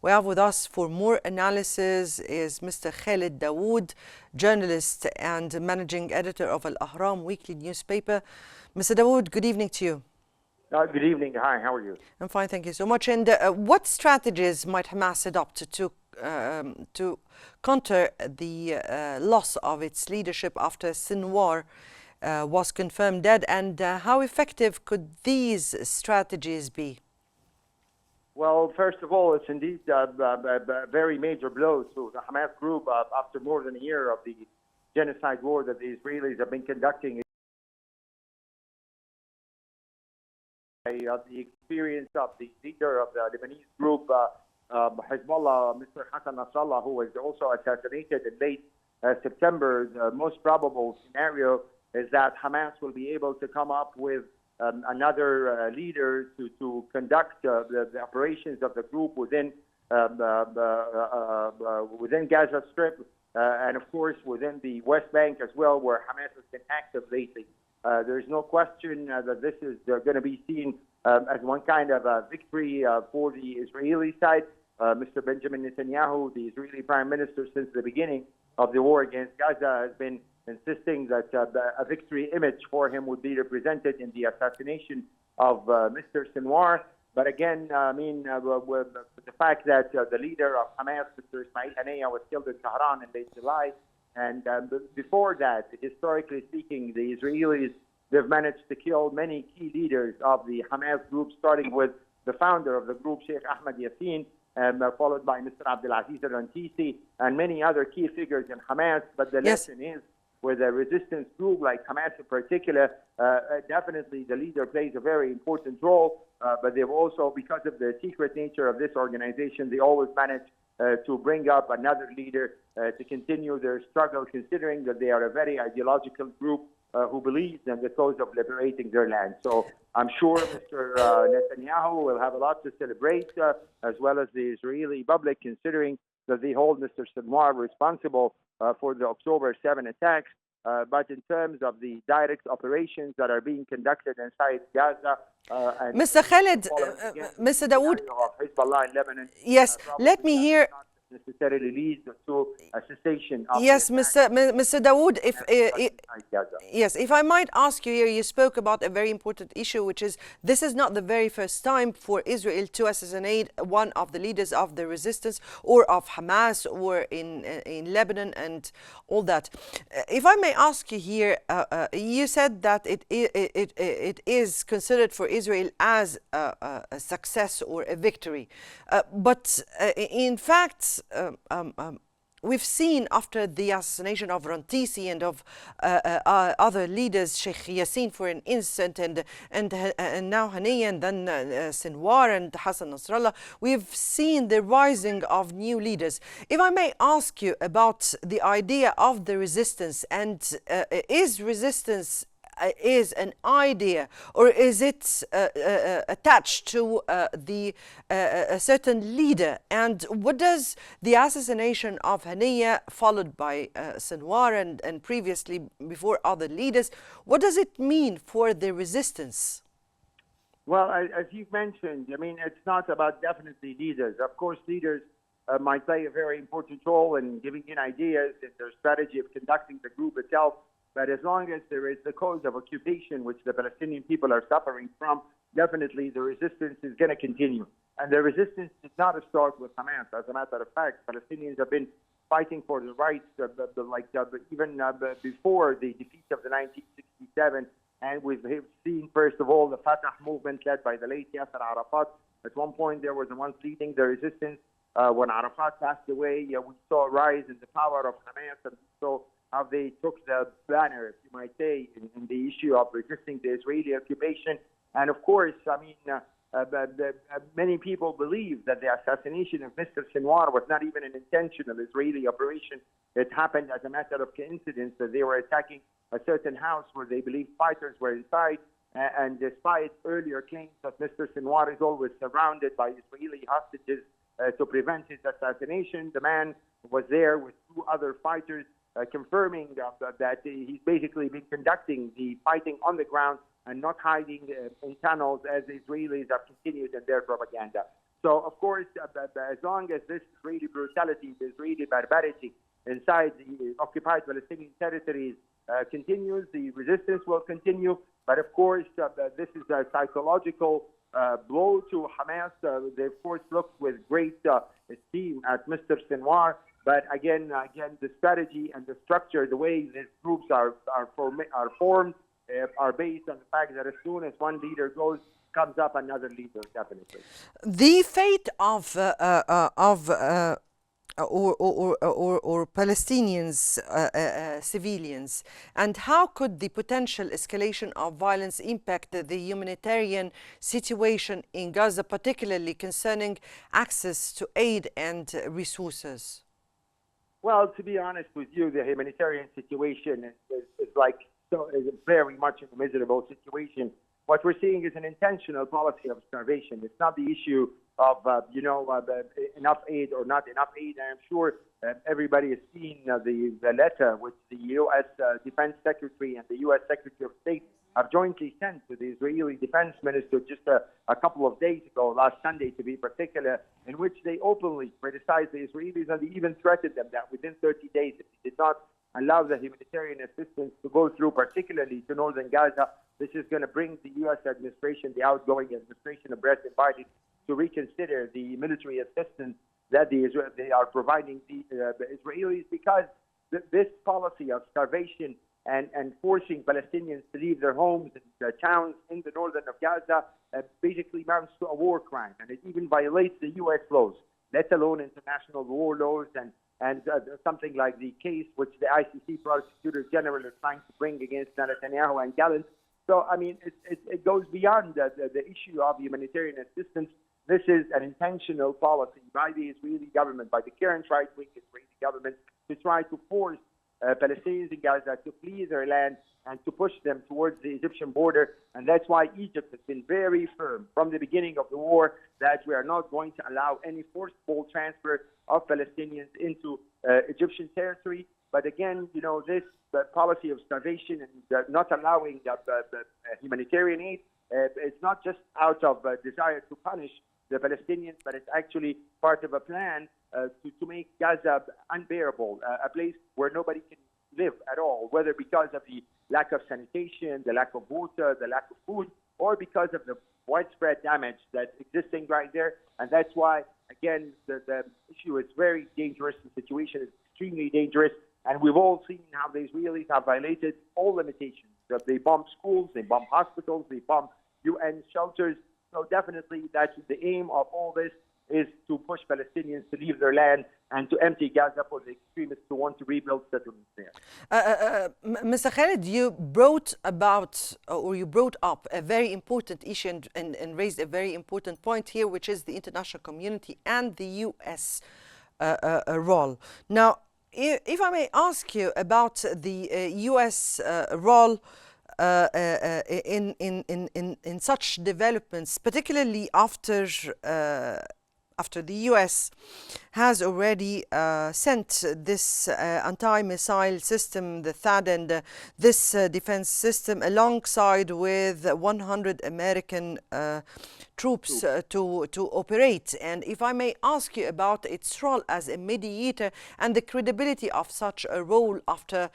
We have with us for more analysis is Mr. Khaled Dawood, journalist and managing editor of Al-Ahram weekly newspaper. Mr. Dawood, good evening to you. Good evening. Hi, how are you? I'm fine, thank you so much. And what strategies might Hamas adopt to counter the loss of its leadership after Sinwar was confirmed dead, and how effective could these strategies be? Well, first of all, it's indeed a very major blow to the Hamas group after more than a year of the genocide war that the Israelis have been conducting. The experience of the leader of the Lebanese group, Hezbollah, Mr. Hassan Nasrallah, who was also assassinated in late September, the most probable scenario is that Hamas will be able to come up with another leader to conduct the operations of the group within Gaza Strip and, of course, within the West Bank as well, where Hamas has been active lately. There's no question that this is going to be seen as one kind of a victory for the Israeli side. Mr. Benjamin Netanyahu, the Israeli Prime Minister since the beginning of the war against Gaza, has been insisting that a victory image for him would be represented in the assassination of Mr. Sinwar. But again, with the fact that the leader of Hamas, Mr. Ismail Haniyeh, was killed in Tehran in late July, and before that, historically speaking, the Israelis, they've managed to kill many key leaders of the Hamas group, starting with the founder of the group, Sheikh Ahmed Yassin, followed by Mr. Abdulaziz al-Rantisi, and many other key figures in Hamas. But the lesson is, with a resistance group like Hamas in particular, definitely the leader plays a very important role. But they've also, because of the secret nature of this organization, they always manage to bring up another leader to continue their struggle, considering that they are a very ideological group who believes in the cause of liberating their land. So I'm sure Mr. Netanyahu will have a lot to celebrate, as well as the Israeli public, considering that they hold Mr. Sinwar responsible for the October 7 attacks. But in terms of the direct operations that are being conducted inside Gaza, and Mr. Khaled, Mr. Dawood, Hezbollah in Lebanon, yes, let me hear. Necessarily leads to a cessation of yes, Mr. Dawood, if I might ask you here, you spoke about a very important issue, which is this is not the very first time for Israel to assassinate one of the leaders of the resistance or of Hamas or in Lebanon and all that. If I may ask you here, you said that it is considered for Israel as a success or a victory, but in fact, we've seen after the assassination of Rantisi and of other leaders, Sheikh Yassin for an instant, and now Haniyeh, and then Sinwar and Hassan Nasrallah, we've seen the rising of new leaders. If I may ask you about the idea of the resistance, and is resistance is an idea, or is it attached to a certain leader? And what does the assassination of Haniyeh, followed by Sinwar and previously before other leaders, what does it mean for the resistance? Well, as you've mentioned, it's not about definitely leaders. Of course, leaders might play a very important role in giving in ideas in their strategy of conducting the group itself. But as long as there is the cause of occupation, which the Palestinian people are suffering from, definitely the resistance is going to continue. And the resistance did not start with Hamas. As a matter of fact, Palestinians have been fighting for the rights, even before the defeat of the 1967. And we've seen, first of all, the Fatah movement led by the late Yasser Arafat. At one point, there was the ones leading the resistance. When Arafat passed away, we saw a rise in the power of Hamas, and so how they took the banner, if you might say, in the issue of resisting the Israeli occupation. And of course, many people believe that the assassination of Mr. Sinwar was not even an intentional Israeli operation. It happened as a matter of coincidence that they were attacking a certain house where they believed fighters were inside. And despite earlier claims that Mr. Sinwar is always surrounded by Israeli hostages to prevent his assassination, the man was there with two other fighters, confirming that he's basically been conducting the fighting on the ground and not hiding in tunnels as the Israelis have continued in their propaganda. So, of course, as long as this Israeli brutality, the Israeli barbarity inside the occupied Palestinian territories continues, the resistance will continue. But, of course, this is a psychological blow to Hamas. They, of course, look with great esteem at Mr. Sinwar. But again, the strategy and the structure, the way these groups are formed, are based on the fact that as soon as one leader comes up another leader, definitely. The fate of or Palestinians, civilians, and how could the potential escalation of violence impact the humanitarian situation in Gaza, particularly concerning access to aid and resources? Well, to be honest with you, the humanitarian situation is very much a miserable situation. What we're seeing is an intentional policy of starvation. It's not the issue of enough aid or not enough aid. And I'm sure everybody has seen the letter which the U.S. Defense Secretary and the U.S. Secretary of State have jointly sent to the Israeli Defense Minister just a couple of days ago, last Sunday to be particular, in which they openly criticized the Israelis, and they even threatened them that within 30 days, if they did not allow the humanitarian assistance to go through, particularly to northern Gaza, this is going to bring the U.S. administration, the outgoing administration of President Biden, to reconsider the military assistance that they are providing the Israelis, because this policy of starvation and forcing Palestinians to leave their homes and towns in the northern of Gaza basically amounts to a war crime, and it even violates the U.S. laws, let alone international war laws and something like the case which the ICC Prosecutor General is trying to bring against Netanyahu and Gallant. So, I mean, it goes beyond the issue of humanitarian assistance. This is an intentional policy by the Israeli government, by the current right-wing Israeli government, to try to force Palestinians in Gaza to flee their land and to push them towards the Egyptian border. And that's why Egypt has been very firm from the beginning of the war that we are not going to allow any forceful transfer of Palestinians into Egyptian territory. But again, this policy of starvation and not allowing humanitarian aid, it's not just out of desire to punish the Palestinians, but it's actually part of a plan to make Gaza unbearable, a place where nobody can live at all, whether because of the lack of sanitation, the lack of water, the lack of food, or because of the widespread damage that's existing right there. And that's why, again, the issue is very dangerous. The situation is extremely dangerous. And we've all seen how the Israelis have violated all limitations. They bomb schools, they bomb hospitals, they bomb UN shelters. So definitely that's the aim of all this, is to push Palestinians to leave their land and to empty Gaza for the extremists who want to rebuild settlements there. Mr. Khaled, you brought up a very important issue and raised a very important point here, which is the international community and the U.S. Role. Now, if I may ask you about the U.S. role in such developments, particularly after the U.S. has already sent this anti-missile system, the THAAD, and this defense system, alongside with 100 American troops to operate. And if I may ask you about its role as a mediator and the credibility of such a role after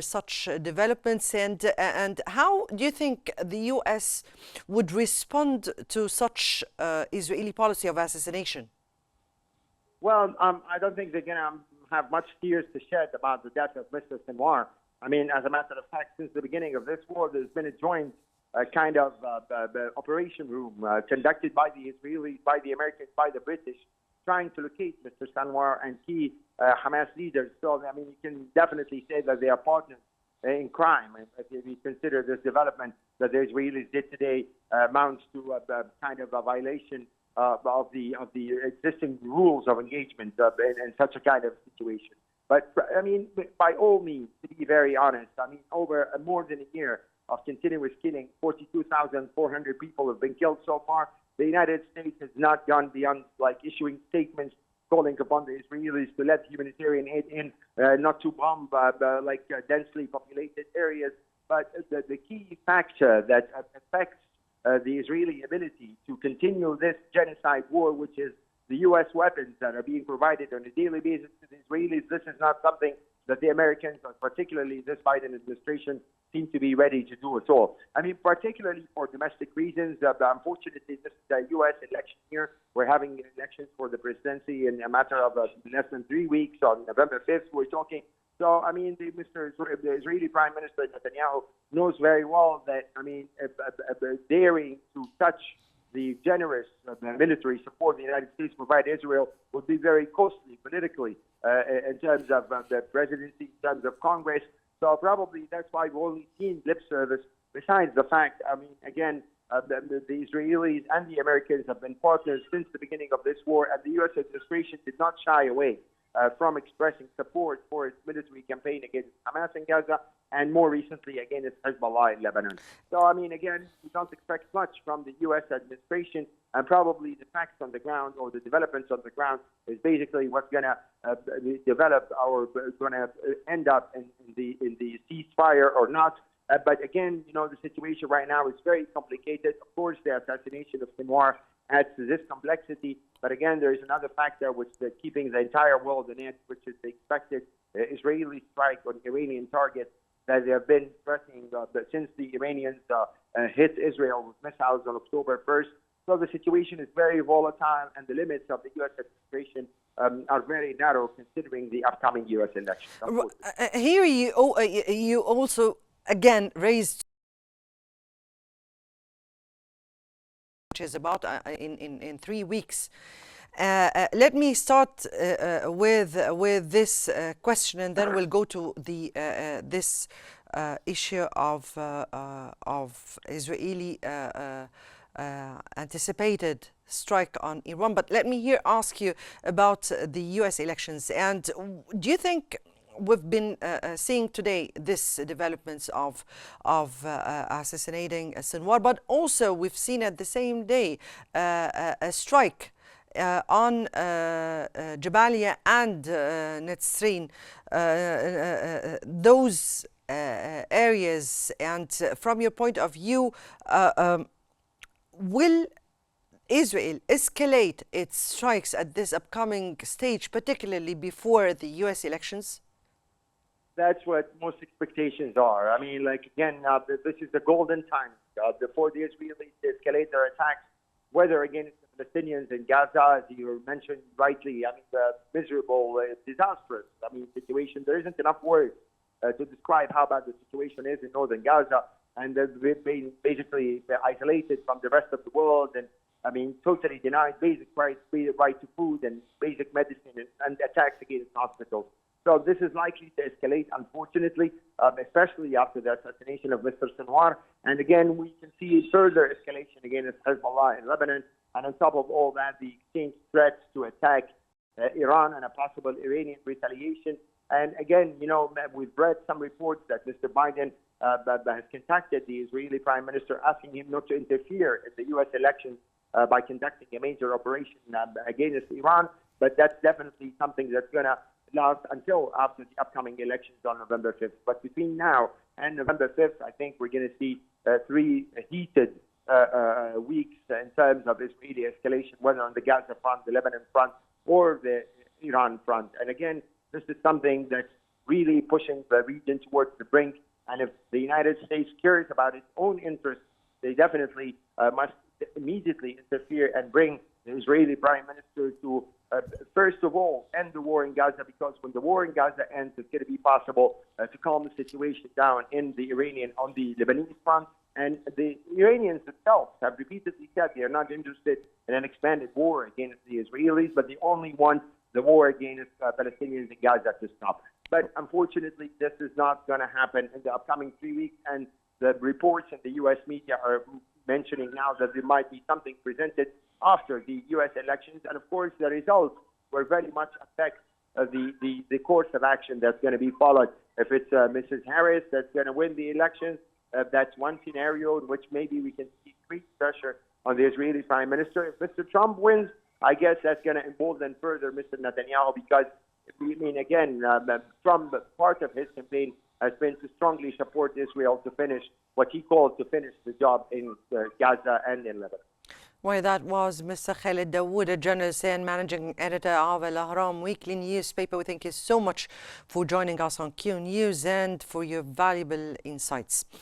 such developments, and how do you think the U.S. would respond to such Israeli policy of assassination? Well, I don't think they're going to have much tears to shed about the death of Mr. Sinwar. I mean, as a matter of fact, since the beginning of this war, there's been a joint kind of operation room conducted by the Israelis, by the Americans, by the British, trying to locate Mr. Sinwar and key Hamas leaders. So, I mean, you can definitely say that they are partners in crime. If you consider this development that the Israelis did today amounts to a kind of a violation of the existing rules of engagement in such a kind of situation. But, I mean, by all means, to be very honest, I mean, over more than a year of continuous killing, 42,400 people have been killed so far. The United States has not gone beyond, like, issuing statements calling upon the Israelis to let humanitarian aid in, not to bomb densely populated areas. But the key factor that affects the Israeli ability to continue this genocide war, which is the U.S. weapons that are being provided on a daily basis to the Israelis. This is not something that the Americans, or particularly this Biden administration, seem to be ready to do at all. I mean, particularly for domestic reasons. Unfortunately, this is the U.S. election year. We're having elections for the presidency in a matter of less than 3 weeks. On November 5th, we're talking. So, I mean, the Israeli Prime Minister Netanyahu knows very well that, I mean, daring to touch the generous military support the United States provide Israel would be very costly politically in terms of the presidency, in terms of Congress. So probably that's why we've only seen lip service. Besides the fact, I mean, again, the Israelis and the Americans have been partners since the beginning of this war, and the U.S. administration did not shy away from expressing support for its military campaign against Hamas in Gaza, and more recently against Hezbollah in Lebanon. So, I mean, again, we don't expect much from the U.S. administration, and probably the facts on the ground or the developments on the ground is basically what's going to develop or going to end up in the ceasefire or not. But again, you know, the situation right now is very complicated. Of course, the assassination of Sinwar adds to this complexity. But again, there is another factor which is keeping the entire world in it, which is the expected Israeli strike on Iranian targets that they have been threatening since the Iranians hit Israel with missiles on October 1st. So the situation is very volatile, and the limits of the U.S. administration are very narrow considering the upcoming U.S. elections. Here you also again raised, which is about in 3 weeks. Let me start with this question, and then we'll go to the this issue of Israeli anticipated strike on Iran. But let me here ask you about the U.S. elections. And do you think we've been seeing today this developments of assassinating Sinwar, but also we've seen at the same day a strike on Jabalia and Netzrin, those areas. And from your point of view, will Israel escalate its strikes at this upcoming stage, particularly before the U.S. elections? That's what most expectations are. I mean, like, again, this is the golden time for the Israelis to escalate their attacks, whether against the Palestinians in Gaza, as you mentioned rightly. I mean, the miserable, disastrous, situation. There isn't enough words to describe how bad the situation is in northern Gaza. And they've been basically isolated from the rest of the world, and totally denied basic rights, right to food and basic medicine, and attacks against hospitals. So this is likely to escalate, unfortunately, especially after the assassination of Mr. Sinwar. And again, we can see further escalation against Hezbollah in Lebanon. And on top of all that, the exchange threats to attack Iran and a possible Iranian retaliation. And again, we've read some reports that Mr. Biden has contacted the Israeli Prime Minister, asking him not to interfere in the U.S. elections by conducting a major operation against Iran. But that's definitely something that's going to last until after the upcoming elections on November 5th. But between now and November 5th, I think we're going to see 3 heated weeks in terms of Israeli escalation, whether on the Gaza front, the Lebanon front, or the Iran front. And again, this is something that's really pushing the region towards the brink. And if the United States cares about its own interests, they definitely must immediately interfere and bring the Israeli Prime Minister to, first of all, end the war in Gaza, because when the war in Gaza ends, it's going to be possible to calm the situation down on the Lebanese front. And the Iranians themselves have repeatedly said they are not interested in an expanded war against the Israelis, but they only want the war against Palestinians in Gaza to stop. But unfortunately, this is not going to happen in the upcoming 3 weeks. And the reports in the U.S. media are mentioning now that there might be something presented after the U.S. elections. And of course, the results will very much affect the course of action that's going to be followed. If it's Mrs. Harris that's going to win the elections, that's one scenario in which maybe we can see increased pressure on the Israeli Prime Minister. If Mr. Trump wins, I guess that's going to embolden further Mr. Netanyahu, because, again, Trump, part of his campaign has been to strongly support Israel to finish what he called to finish the job in Gaza and in Lebanon. Well, that was Mr. Khaled Dawood, a journalist and managing editor of Al Ahram weekly newspaper. We thank you so much for joining us on Q News and for your valuable insights.